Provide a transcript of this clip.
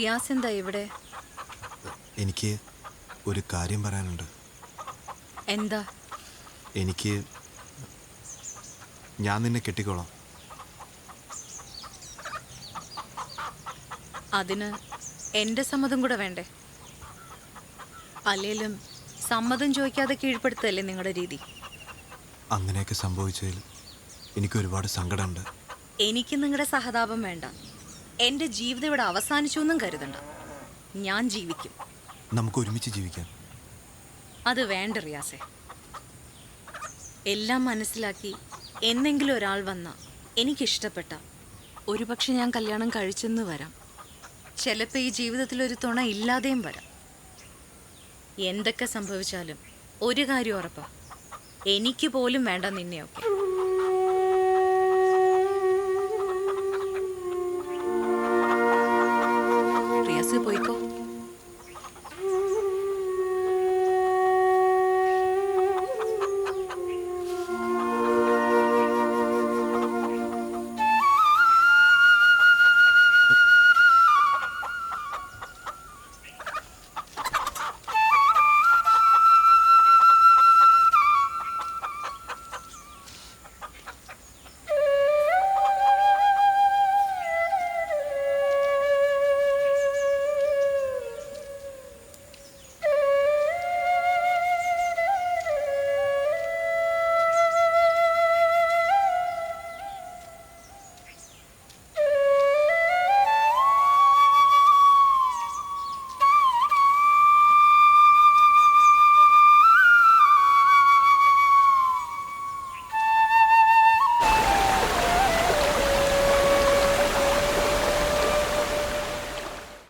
റിയാസ് എന്താ ഇവിടെ? എനിക്ക് ഒരു കാര്യം പറയാനുണ്ട്. എന്താ? ഞാൻ നിന്നെ കെട്ടിക്കോളാം. അതിന് എൻ്റെ സമ്മതം കൂടെ വേണ്ടേ? അല്ലേലും സമ്മതം ചോദിക്കാതെ കീഴ്പ്പെടുത്തല്ലേ നിങ്ങളുടെ രീതി? അങ്ങനെയൊക്കെ സംഭവിച്ചതിൽ എനിക്ക് ഒരുപാട് സങ്കടമുണ്ട്. എനിക്ക് നിങ്ങളുടെ സഹതാപം വേണ്ട. എൻ്റെ ജീവിതം ഇവിടെ അവസാനിച്ചു എന്നും കരുതണ്ട. ഞാൻ ജീവിക്കും. നമുക്ക് ഒരുമിച്ച് ജീവിക്കാം. അത് വേണ്ട റിയാസെ. എല്ലാം മനസ്സിലാക്കി എന്നെങ്കിലും ഒരാൾ വന്ന എനിക്കിഷ്ടപ്പെട്ട ഒരുപക്ഷെ ഞാൻ കല്യാണം കഴിച്ചെന്ന് വരാം. ചിലപ്പോൾ ഈ ജീവിതത്തിൽ ഒരു തുണ ഇല്ലാതെയും വരാം. എന്തൊക്കെ സംഭവിച്ചാലും ഒരു കാര്യം ഉറപ്പാ, എനിക്ക് പോലും വേണ്ട നിന്നെയൊക്കെ.